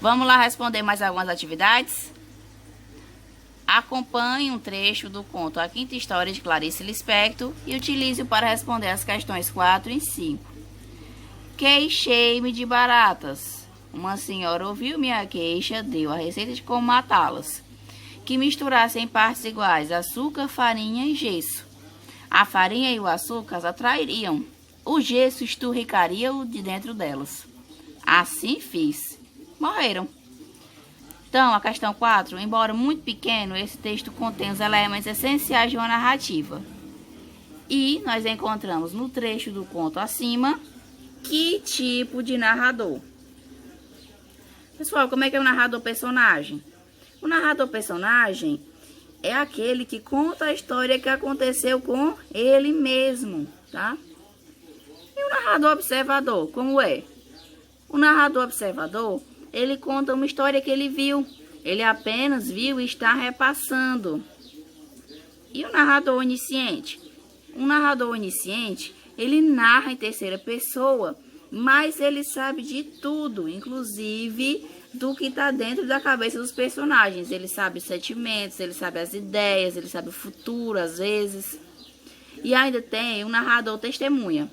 Vamos lá responder mais algumas atividades? Acompanhe um trecho do conto A Quinta História de Clarice Lispector e utilize-o para responder as questões 4 e 5. Queixei-me de baratas. Uma senhora ouviu minha queixa, deu a receita de como matá-las. Que misturasse em partes iguais açúcar, farinha e gesso. A farinha e o açúcar as atrairiam. O gesso esturricaria o de dentro delas. Assim fiz. Morreram. Então, a questão 4, embora muito pequeno, esse texto contém os elementos essenciais de uma narrativa. E nós encontramos no trecho do conto acima, que tipo de narrador? Pessoal, como é que é o narrador personagem? O narrador personagem é aquele que conta a história que aconteceu com ele mesmo, tá? E o narrador observador, como é? O narrador observador, ele conta uma história que ele viu. Ele apenas viu e está repassando. E o narrador onisciente? Um narrador onisciente, ele narra em terceira pessoa, mas ele sabe de tudo, inclusive do que está dentro da cabeça dos personagens. Ele sabe os sentimentos, ele sabe as ideias, ele sabe o futuro, às vezes. E ainda tem o narrador testemunha.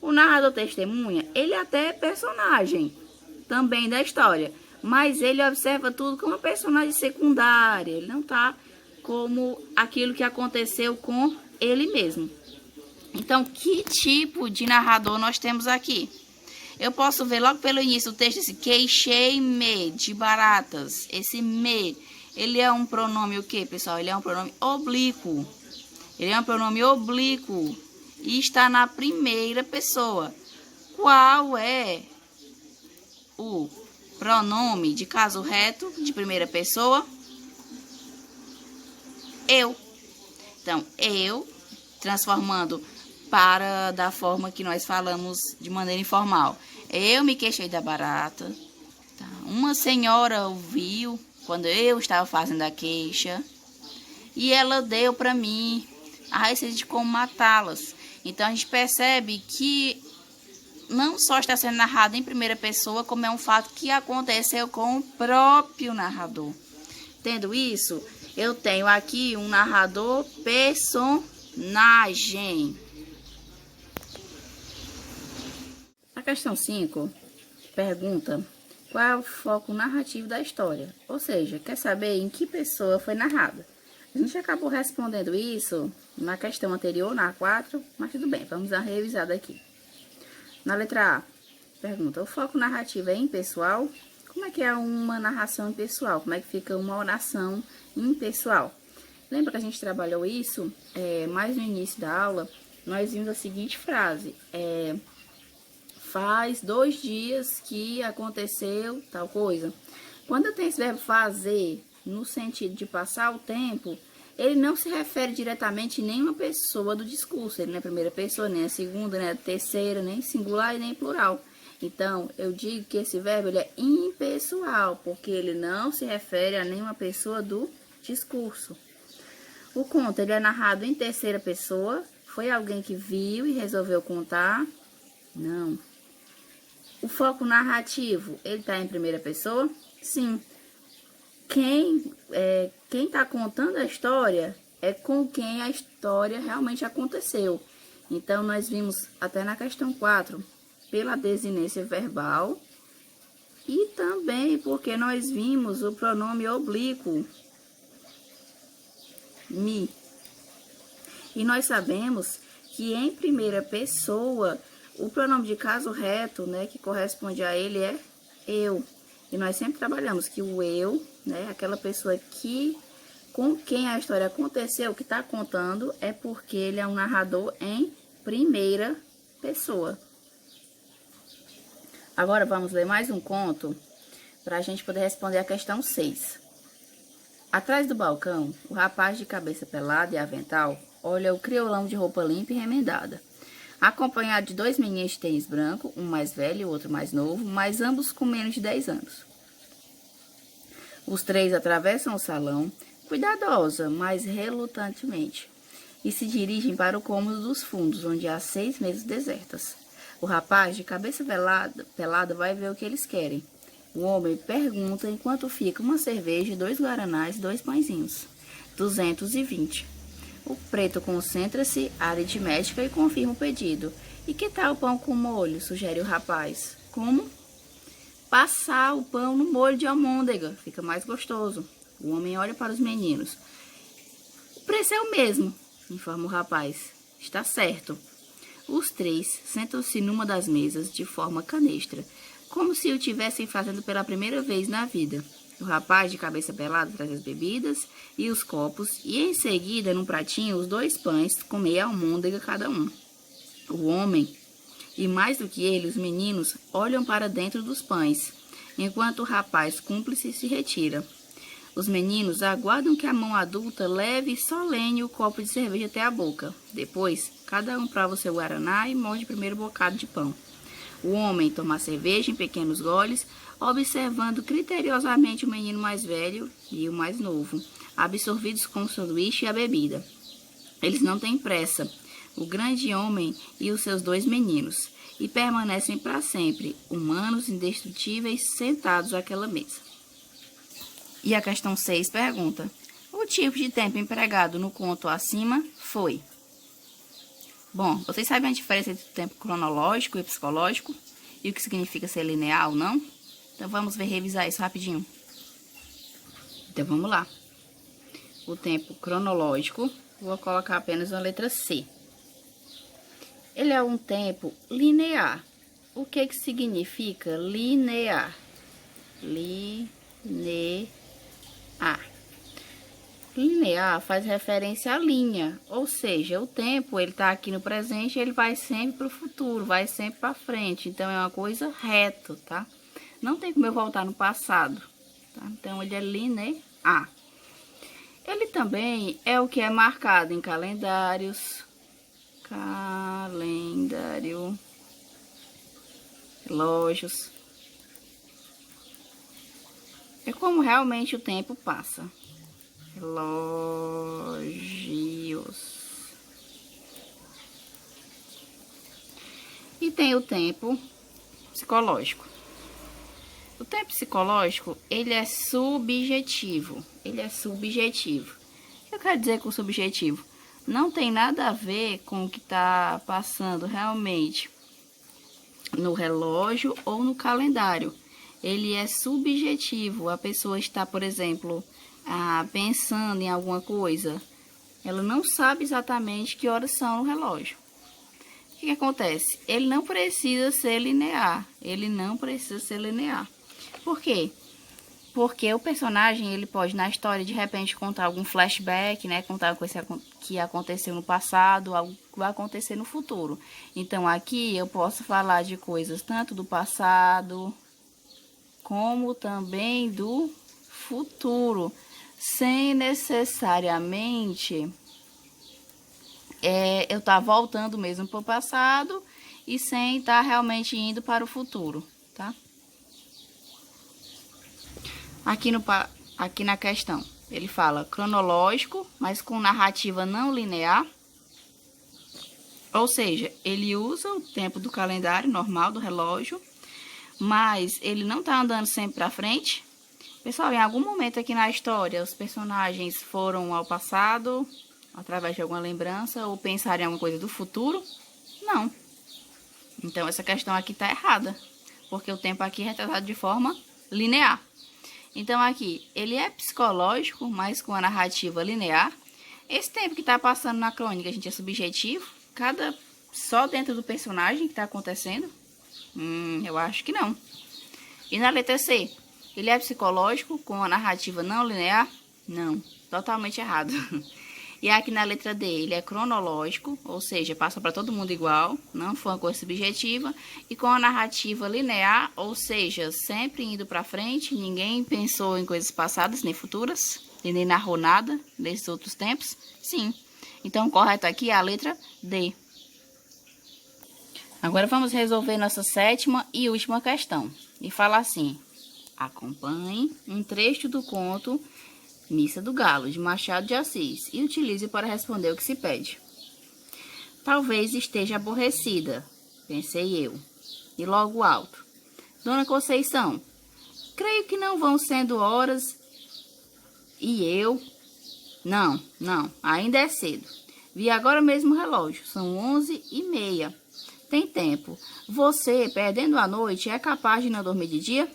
O narrador testemunha, ele até é personagem também da história, mas ele observa tudo como uma personagem secundária. Ele não está como aquilo que aconteceu com ele mesmo. Então, que tipo de narrador nós temos aqui? Eu posso ver logo pelo início do texto esse queixei-me de baratas. Esse me, ele é um pronome o quê, pessoal? Ele é um pronome oblíquo. Ele é um pronome oblíquo e está na primeira pessoa. Qual é o pronome de caso reto de primeira pessoa? Eu. Então, eu, transformando para da forma que nós falamos de maneira informal. Eu me queixei da barata. Tá? Uma senhora ouviu quando eu estava fazendo a queixa e ela deu para mim a receita de como matá-las. Então, a gente percebe que não só está sendo narrado em primeira pessoa, como é um fato que aconteceu com o próprio narrador. Tendo isso, eu tenho aqui um narrador personagem. A questão 5 pergunta qual é o foco narrativo da história. Ou seja, quer saber em que pessoa foi narrada. A gente acabou respondendo isso na questão anterior, na 4, mas tudo bem, vamos dar uma revisada aqui. Na letra A, pergunta, o foco narrativo é impessoal? Como é que é uma narração impessoal? Como é que fica uma oração impessoal? Lembra que a gente trabalhou isso mais no início da aula? Nós vimos a seguinte frase, faz 2 dias que aconteceu tal coisa. Quando eu tenho esse verbo fazer no sentido de passar o tempo, ele não se refere diretamente a nenhuma pessoa do discurso. Ele não é a primeira pessoa, nem a segunda, nem a terceira, nem singular e nem plural. Então, eu digo que esse verbo ele é impessoal, porque ele não se refere a nenhuma pessoa do discurso. O conto ele é narrado em terceira pessoa. Foi alguém que viu e resolveu contar? Não. O foco narrativo, ele está em primeira pessoa? Sim. Quem está contando a história é com quem a história realmente aconteceu. Então, nós vimos até na questão 4, pela desinência verbal e também porque nós vimos o pronome oblíquo, me. E nós sabemos que em primeira pessoa, o pronome de caso reto, né, que corresponde a ele é eu. E nós sempre trabalhamos que o eu, né, aquela pessoa com quem a história aconteceu, que está contando, é porque ele é um narrador em primeira pessoa. Agora vamos ler mais um conto para a gente poder responder a questão 6. Atrás do balcão, o rapaz de cabeça pelada e avental olha o criolão de roupa limpa e remendada, acompanhado de 2 meninos de tênis branco, um mais velho e o outro mais novo, mas ambos com menos de 10 anos. Os 3 atravessam o salão, cuidadosa, mas relutantemente, e se dirigem para o cômodo dos fundos, onde há 6 mesas desertas. O rapaz, de cabeça pelada, vai ver o que eles querem. O homem pergunta enquanto fica uma cerveja, 2 guaranás e 2 pãezinhos. 220. O preto concentra-se a aritmética e confirma o pedido. E que tal o pão com molho? Sugere o rapaz. Como? Passar o pão no molho de almôndega. Fica mais gostoso. O homem olha para os meninos. O preço é o mesmo, informa o rapaz. Está certo. Os 3 sentam-se numa das mesas de forma canestra, como se o tivessem fazendo pela primeira vez na vida. O rapaz de cabeça pelada traz as bebidas e os copos e em seguida, num pratinho, os 2 pães com meia almôndega cada um. O homem, e mais do que ele, os meninos, olham para dentro dos pães, enquanto o rapaz cúmplice se retira. Os meninos aguardam que a mão adulta leve solene o copo de cerveja até a boca. Depois, cada um prova o seu guaraná e morde o primeiro bocado de pão. O homem toma a cerveja em pequenos goles, observando criteriosamente o menino mais velho e o mais novo, absorvidos com o sanduíche e a bebida. Eles não têm pressa, o grande homem e os seus 2 meninos, e permanecem para sempre, humanos indestrutíveis, sentados àquela mesa. E a questão 6 pergunta: o tipo de tempo empregado no conto acima foi? Bom, vocês sabem a diferença entre o tempo cronológico e psicológico? E o que significa ser linear ou não? Então vamos revisar isso rapidinho. Então vamos lá. O tempo cronológico, vou colocar apenas a letra C. Ele é um tempo linear. O que significa linear? Linear faz referência à linha, ou seja, o tempo ele está aqui no presente, ele vai sempre para o futuro, vai sempre para frente, então é uma coisa reta, tá? Não tem como eu voltar no passado, tá? Então ele é linear. Ele também é o que é marcado em calendários, relógios. É como realmente o tempo passa. Relógios. E tem o tempo psicológico. O tempo psicológico, ele é subjetivo. O que eu quero dizer com subjetivo? Não tem nada a ver com o que está passando realmente no relógio ou no calendário. Ele é subjetivo. A pessoa está, por exemplo, pensando em alguma coisa, ela não sabe exatamente que horas são no relógio. O que acontece? Ele não precisa ser linear. Por quê? Porque o personagem, ele pode, na história, de repente, contar algum flashback, né? Contar uma coisa que aconteceu no passado, algo que vai acontecer no futuro. Então, aqui, eu posso falar de coisas tanto do passado, como também do futuro, sem necessariamente eu estar voltando mesmo para o passado e sem estar realmente indo para o futuro, tá? Aqui na questão, ele fala cronológico, mas com narrativa não linear. Ou seja, ele usa o tempo do calendário normal do relógio, mas ele não tá andando sempre para frente. Pessoal, em algum momento aqui na história, os personagens foram ao passado, através de alguma lembrança, ou pensaram em alguma coisa do futuro? Não. Então, essa questão aqui tá errada, porque o tempo aqui é retratado de forma linear. Então, aqui, ele é psicológico, mas com a narrativa linear. Esse tempo que tá passando na crônica, gente, é subjetivo. Só dentro do personagem que tá acontecendo? Eu acho que não. E na letra C, ele é psicológico, com a narrativa não linear? Não, totalmente errado. E aqui na letra D, ele é cronológico, ou seja, passa para todo mundo igual, não foi uma coisa subjetiva, e com a narrativa linear, ou seja, sempre indo para frente, ninguém pensou em coisas passadas nem futuras, e nem narrou nada nesses outros tempos? Sim. Então, o correto aqui é a letra D. Agora vamos resolver nossa 7ª e última questão. E fala assim: acompanhe um trecho do conto Missa do Galo, de Machado de Assis, e utilize para responder o que se pede. Talvez esteja aborrecida, pensei eu, e logo alto. Dona Conceição, Creio que não vão sendo horas e eu... Não, ainda é cedo. Vi agora mesmo o relógio, são 11h30. Tem tempo. Você, perdendo a noite, é capaz de não dormir de dia?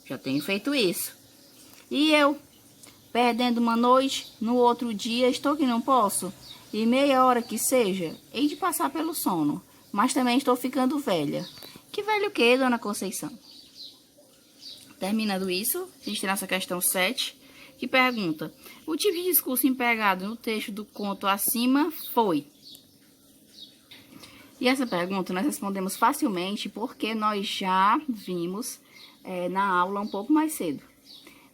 Já tenho feito isso. E eu, perdendo uma noite, no outro dia estou que não posso? E meia hora que seja, hei de passar pelo sono. Mas também estou ficando velha. Que velho o quê, dona Conceição? Terminando isso, a gente tem nossa questão 7, que pergunta: o tipo de discurso empregado no texto do conto acima foi? E essa pergunta nós respondemos facilmente porque nós já vimos na aula um pouco mais cedo.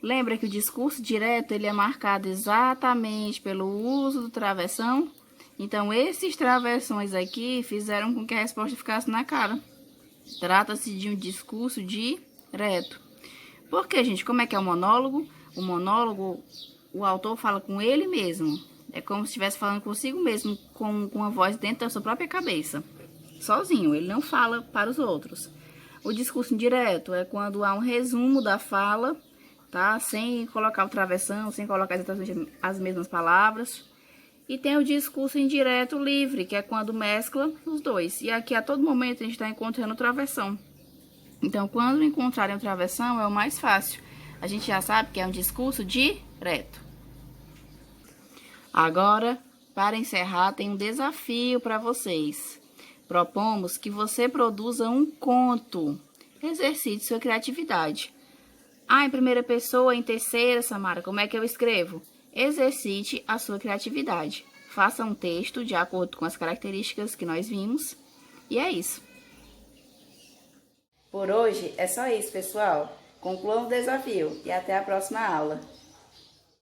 Lembra que o discurso direto ele é marcado exatamente pelo uso do travessão? Então, esses travessões aqui fizeram com que a resposta ficasse na cara. Trata-se de um discurso direto. Porque, gente, como é que é o monólogo? O monólogo, o autor fala com ele mesmo. É como se estivesse falando consigo mesmo, com a voz dentro da sua própria cabeça. Sozinho, ele não fala para os outros. O discurso indireto é quando há um resumo da fala, tá? Sem colocar o travessão, sem colocar exatamente as mesmas palavras. E tem o discurso indireto livre, que é quando mescla os dois. E aqui, a todo momento, a gente está encontrando o travessão. Então, quando encontrarem o travessão, é o mais fácil. A gente já sabe que é um discurso direto. Agora, para encerrar, tem um desafio para vocês. Propomos que você produza um conto. Exercite sua criatividade. Em primeira pessoa, em terceira, Samara, como é que eu escrevo? Exercite a sua criatividade. Faça um texto de acordo com as características que nós vimos. E é isso. Por hoje é só isso, pessoal. Concluam o desafio e até a próxima aula.